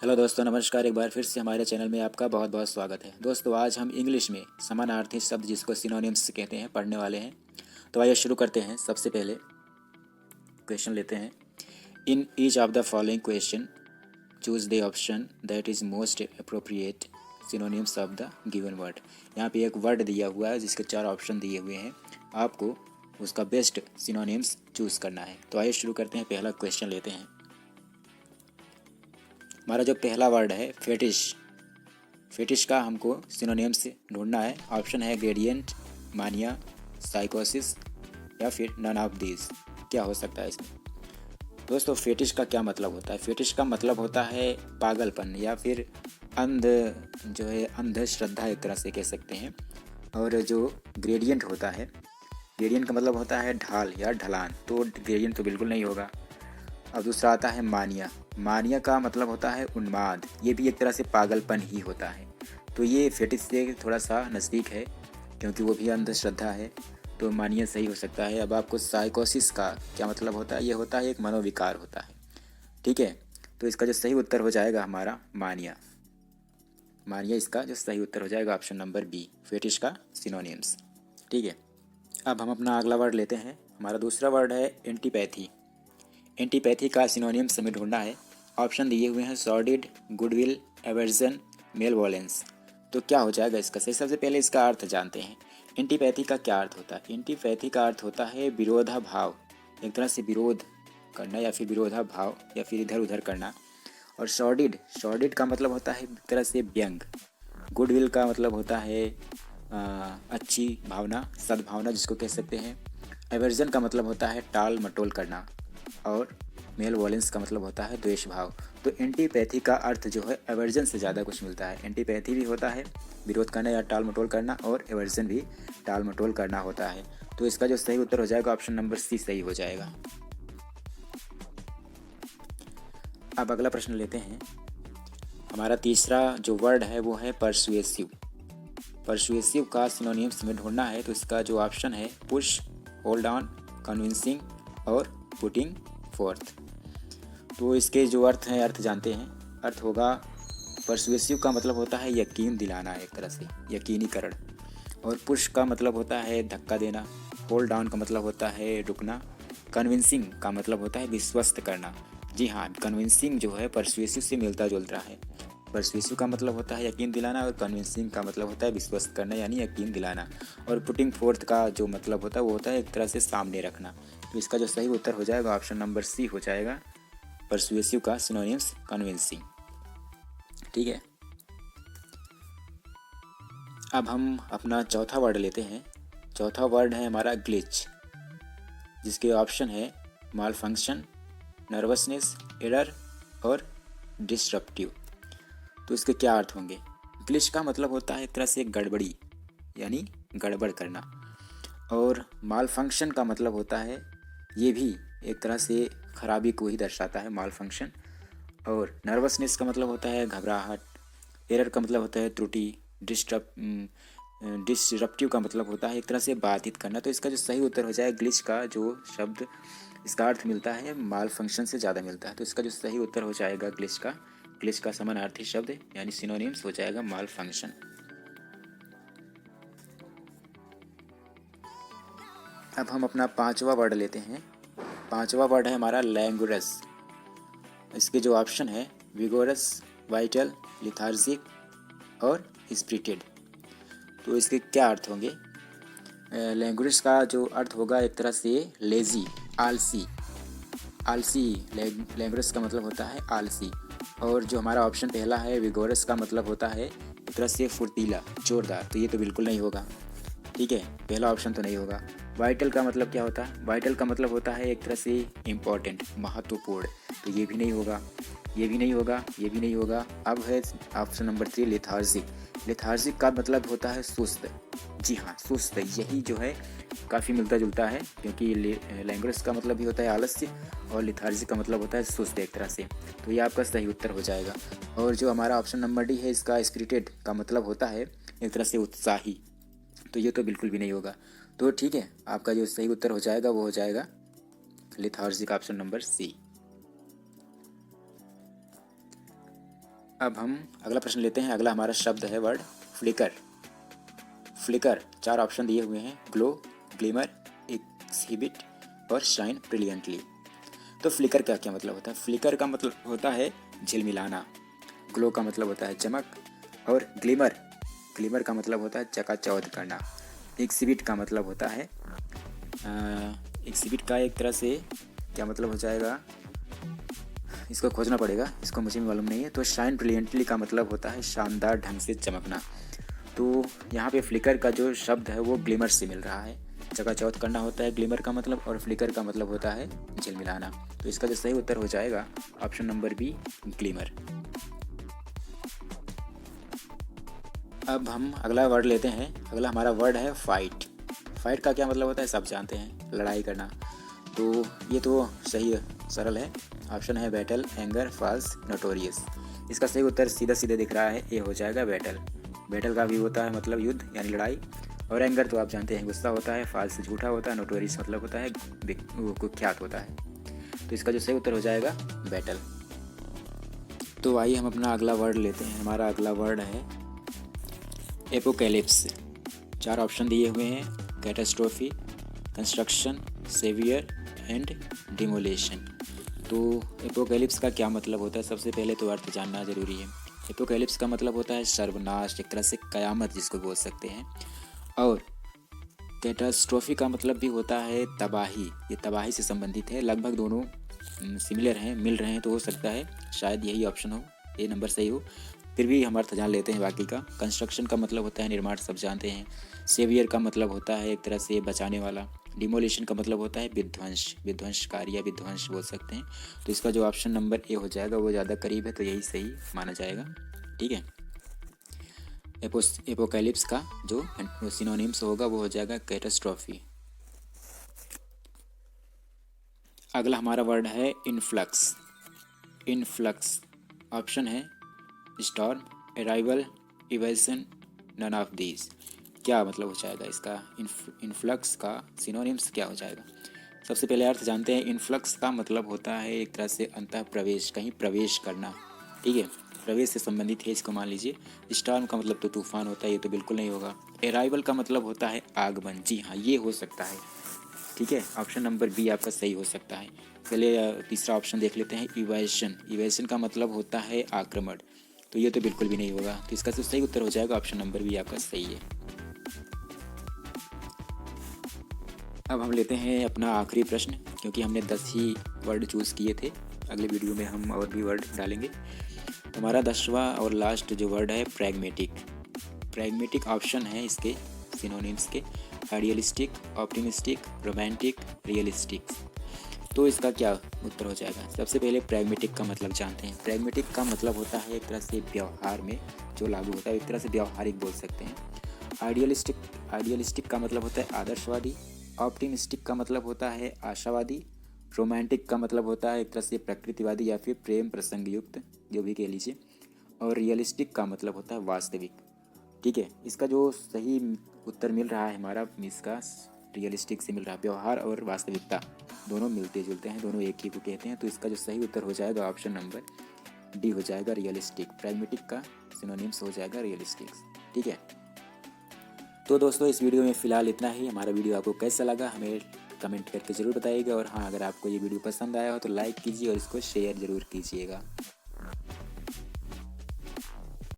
Hello दोस्तों, नमस्कार। एक बार फिर से हमारे चैनल में आपका बहुत बहुत स्वागत है। दोस्तों, आज हम इंग्लिश में समानार्थी शब्द जिसको सिनोनिम्स कहते हैं पढ़ने वाले हैं। तो आइए शुरू करते हैं। सबसे पहले क्वेश्चन लेते हैं। In each of the following question choose the option that is most appropriate synonyms of the given word. यहाँ पे एक वर्ड दिया हुआ है जिसके 4 ऑप्शन दिए हुए हैं। आपको उसका बेस्ट सिनोनिम्स चूज करना है। तो आइए शुरू करते हैं। पहला क्वेश्चन लेते हैं। हमारा जो पहला वर्ड है फेटिश। फेटिश का हमको सिनोनिम्स ढूंढना है। ऑप्शन है ग्रेडियंट, मानिया, साइकोसिस या फिर नन ऑफ दीज। क्या हो सकता है इसमें? दोस्तों, फेटिश का क्या मतलब होता है? फेटिश का मतलब होता है पागलपन या फिर अंधश्रद्धा, एक तरह से कह सकते हैं। और जो ग्रेडियंट होता है, ग्रेडियंट का मतलब होता है ढाल या ढलान, तो ग्रेडियंट तो बिल्कुल नहीं होगा। अब दूसरा आता है मानिया। मानिया का मतलब होता है उन्माद, ये भी एक तरह से पागलपन ही होता है। तो ये फेटिश से थोड़ा सा नज़दीक है क्योंकि वो भी अंधश्रद्धा है, तो मानिया सही हो सकता है। अब आपको साइकोसिस का क्या मतलब होता है? ये होता है एक मनोविकार होता है। ठीक है, तो इसका जो सही उत्तर हो जाएगा हमारा मानिया। मानिया इसका जो सही उत्तर हो जाएगा ऑप्शन नंबर बी, फेटिश का सिनोनिम्स। ठीक है, अब हम अपना अगला वर्ड लेते हैं। हमारा दूसरा वर्ड है एंटीपैथी। एंटीपैथी का सिनोनिम्स हमें ढूंढना है। ऑप्शन दिए हुए हैं सॉर्डिड, गुडविल, एवर्जन, मेलवोलेंस। तो क्या हो जाएगा इसका सही? सबसे पहले इसका अर्थ जानते हैं। एंटीपैथी का क्या अर्थ होता है? एंटीपैथी का अर्थ होता है विरोधा भाव, एक तरह से विरोध करना या फिर विरोधा भाव या फिर इधर उधर करना। और सॉर्डिड, सॉर्डिड का मतलब होता है एक तरह से व्यंग। गुडविल का मतलब होता है अच्छी भावना, सद्भावना जिसको कह सकते हैं। एवर्जन का मतलब होता है टाल मटोल करना। और मेल वॉलेंस का मतलब होता है द्वेष भाव। तो एंटीपैथी का अर्थ जो है एवर्जन से ज़्यादा कुछ मिलता है। एंटीपैथी भी होता है विरोध करना या टाल मटोल करना, और एवर्जन भी टाल मटोल करना होता है। तो इसका जो सही उत्तर हो जाएगा ऑप्शन नंबर सी सही हो जाएगा। अब अगला प्रश्न लेते हैं। हमारा तीसरा जो वर्ड है वो है परसुएसिव। परसुएसिव का सिनोनिम्स में ढूंढना है। तो इसका जो ऑप्शन है पुश, होल्ड ऑन, कन्विंसिंग और पुटिंग फोर्थ। तो इसके जो अर्थ हैं, अर्थ जानते हैं। अर्थ होगा परसुएसिव का मतलब होता है यकीन दिलाना, एक तरह से यकीनीकरण। और पुश का मतलब होता है धक्का देना। होल्ड डाउन का मतलब होता है रुकना। कन्विंसिंग का मतलब होता है विश्वस्त करना। जी हाँ, कन्विंसिंग जो है परसुएसिव से मिलता जुलता है। परसुएसिव का मतलब होता है यकीन दिलाना और कन्विंसिंग का मतलब होता है विश्वस्त करना यानी यकीन दिलाना। और पुटिंग फोर्थ का जो मतलब होता है वो होता है एक तरह से सामने रखना। तो इसका जो सही उत्तर हो जाएगा ऑप्शन नंबर सी हो जाएगा, परसुएसिव का सिनोनिम्स कन्विंसिंग। ठीक है, अब हम अपना चौथा वर्ड लेते हैं। चौथा वर्ड है हमारा ग्लिच, जिसके ऑप्शन है माल फंक्शन, नर्वसनेस, एरर और डिसरप्टिव। तो इसके क्या अर्थ होंगे? ग्लिच का मतलब होता है एक तरह से गड़बड़ी यानी गड़बड़ करना। और माल फंक्शन का मतलब होता है, ये भी एक तरह से खराबी को ही दर्शाता है, माल फंक्शन। और नर्वसनेस का मतलब होता है घबराहट। एरर का मतलब होता है त्रुटि। डिसरप्टिव का मतलब होता है एक तरह से बाधित करना। तो इसका जो सही उत्तर हो जाए, ग्लिच का जो शब्द इसका अर्थ मिलता है माल फंक्शन से ज़्यादा मिलता है। तो इसका जो सही उत्तर हो जाएगा ग्लिच का समानार्थी शब्द यानी सिनोनिम्स हो जाएगा माल फंक्शन। अब हम अपना पांचवा वर्ड लेते हैं। पांचवा वर्ड है हमारा लैंगुरस। इसके जो ऑप्शन है विगोरस, वाइटल, लिथार्जिक और स्पिरिटेड। तो इसके क्या अर्थ होंगे? लैंगुरस का जो अर्थ होगा एक तरह से लेजी, आलसी। आलसी, लैंगुरस का मतलब होता है आलसी। और जो हमारा ऑप्शन पहला है विगोरस का मतलब होता है एक तरह से फुर्तीला, जोरदार। तो ये तो बिल्कुल नहीं होगा। ठीक है, पहला ऑप्शन तो नहीं होगा। वाइटल का मतलब क्या होता है? वाइटल का मतलब होता है एक तरह से इम्पॉर्टेंट, महत्वपूर्ण। तो ये भी नहीं होगा, ये भी नहीं होगा, ये भी नहीं होगा। अब है ऑप्शन नंबर 3 लेथार्जिक। लेथार्जिक का मतलब होता है सुस्त। जी हाँ, सुस्त, यही जो है काफ़ी मिलता जुलता है क्योंकि लैंग्वेज का मतलब भी होता है आलस्य और लेथार्जिक का मतलब होता है सुस्त एक तरह से। तो ये आपका सही उत्तर हो जाएगा। और जो हमारा ऑप्शन नंबर डी है, इसका स्पिरिटेड का मतलब होता है एक तरह से उत्साही। तो ये तो बिल्कुल भी नहीं होगा। तो ठीक है, आपका जो सही उत्तर हो जाएगा वो हो जाएगा लेथार्जिक, ऑप्शन नंबर सी। अब हम अगला प्रश्न लेते हैं। अगला हमारा शब्द है वर्ड फ्लिकर। फ्लिकर 4 ऑप्शन दिए हुए हैं, ग्लो, ग्लिमर, एक्सहिबिट और शाइन ब्रिलियंटली। तो फ्लिकर का क्या मतलब होता है? फ्लिकर का मतलब होता है झिलमिलाना, ग्लो का मतलब होता है चमक, और ग्लिमर, ग्लिमर का मतलब होता है चकाचौंध करना। एक्सहिबिट का मतलब होता है एक्सहिबिट का एक तरह से क्या मतलब हो जाएगा, इसको खोजना पड़ेगा, इसको मुझे भी मालूम नहीं है। तो शाइन ब्रिलियंटली का मतलब होता है शानदार ढंग से चमकना। तो यहाँ पे फ्लिकर का जो शब्द है वो ग्लिमर से मिल रहा है। चकाचौंध करना होता है ग्लिमर का मतलब, और फ्लिकर का मतलब होता है झिलमिलाना। तो इसका जो सही उत्तर हो जाएगा ऑप्शन नंबर बी, ग्लिमर। अब हम अगला वर्ड लेते हैं। अगला हमारा वर्ड है फाइट। फाइट का क्या मतलब होता है सब जानते हैं, लड़ाई करना। तो ये तो सही सरल है, ऑप्शन है बैटल, एंगर, फॉल्स, नोटोरियस। इसका सही उत्तर सीधा सीधे दिख रहा है, ये हो जाएगा बैटल। बैटल का भी होता है मतलब युद्ध यानी लड़ाई, और एंगर तो आप जानते हैं गुस्सा होता है, फॉल्स झूठा होता है, नोटोरियस मतलब होता है कुख्यात होता है। तो इसका जो सही उत्तर हो जाएगा बैटल। तो आइए हम अपना अगला वर्ड लेते हैं। हमारा अगला वर्ड है एपोकैलिप्स। 4 ऑप्शन दिए हुए हैं, catastrophe, construction, saviour and demolition. तो एपोकैलिप्स का क्या मतलब होता है? सबसे पहले तो अर्थ जानना जरूरी है। एपोकैलिप्स का मतलब होता है सर्वनाश, एक तरह से कयामत जिसको बोल सकते हैं। और कैटास्ट्रोफी का मतलब भी होता है तबाही, ये तबाही से संबंधित है। लगभग दोनों सिमिलर हैं, मिल रहे हैं, तो हो सकता है शायद यही ऑप्शन हो, ये नंबर सही हो। फिर भी हम अर्थ जान लेते हैं बाकी का। कंस्ट्रक्शन का मतलब होता है निर्माण, सब जानते हैं। सेवियर का मतलब होता है एक तरह से बचाने वाला। डिमोलिशन का मतलब होता है विध्वंस, विध्वंसकारी या विध्वंस बोल सकते हैं। तो इसका जो ऑप्शन नंबर ए हो जाएगा वो ज़्यादा करीब है, तो यही सही माना जाएगा। ठीक है, एपोकैलिप्स का जो सिनोनिम्स होगा वो हो जाएगा कैटास्ट्रॉफी। अगला हमारा वर्ड है इनफ्लक्स। इनफ्लक्स ऑप्शन है storm, arrival, evasion, none of these. क्या मतलब हो जाएगा इसका? इनफ्लक्स का सिनोनिम्स क्या हो जाएगा? सबसे पहले अर्थ जानते हैं। इनफ्लक्स का मतलब होता है एक तरह से अंतः प्रवेश, कहीं प्रवेश करना। ठीक है, प्रवेश से संबंधित है, इसको मान लीजिए। स्टॉर्म का मतलब तो तूफान होता है, ये तो बिल्कुल नहीं होगा। अराइवल का मतलब होता है आगमन, जी हाँ ये हो सकता है। ठीक है, ऑप्शन नंबर बी आपका सही हो सकता है। पहले तीसरा ऑप्शन देख लेते हैं, इवेशन। इवेशन का मतलब होता है आक्रमण, तो ये तो बिल्कुल भी नहीं होगा। तो इसका तो सही उत्तर हो जाएगा ऑप्शन नंबर बी आपका सही है। अब हम लेते हैं अपना आखिरी प्रश्न, क्योंकि हमने 10 ही वर्ड चूज़ किए थे। अगले वीडियो में हम और भी वर्ड डालेंगे। हमारा 10वां और लास्ट जो वर्ड है प्रैग्मेटिक। प्रैग्मेटिक ऑप्शन है इसके सिनोनिम्स के, आइडियलिस्टिक, ऑप्टिमिस्टिक, रोमांटिक, रियलिस्टिक। तो इसका क्या उत्तर हो जाएगा? सबसे पहले प्रैग्मेटिक का मतलब जानते हैं। प्रैग्मेटिक का मतलब होता है एक तरह से व्यवहार में जो लागू होता है, एक तरह से व्यवहारिक बोल सकते हैं। आइडियलिस्टिक का मतलब होता है आदर्शवादी। ऑप्टिमिस्टिक का मतलब होता है आशावादी। रोमांटिक का मतलब होता है एक तरह से प्रकृतिवादी या फिर प्रेम प्रसंग युक्त, जो भी कह लीजिए। और रियलिस्टिक का मतलब होता है वास्तविक। ठीक है, इसका जो सही उत्तर मिल रहा है हमारा, इसका रियलिस्टिक से मिल रहा है। व्यवहार और वास्तविकता दोनों मिलते जुलते हैं, दोनों एक ही को कहते हैं। तो इसका जो सही उत्तर हो जाएगा ऑप्शन नंबर डी हो जाएगा, रियलिस्टिक। प्रैग्मेटिक का सिनोनिम्स हो जाएगा रियलिस्टिक। ठीक है, तो दोस्तों इस वीडियो में फ़िलहाल इतना ही। हमारा वीडियो आपको कैसा लगा हमें कमेंट करके ज़रूर बताइएगा। और हाँ, अगर आपको ये वीडियो पसंद आया हो तो लाइक कीजिए और इसको शेयर ज़रूर कीजिएगा।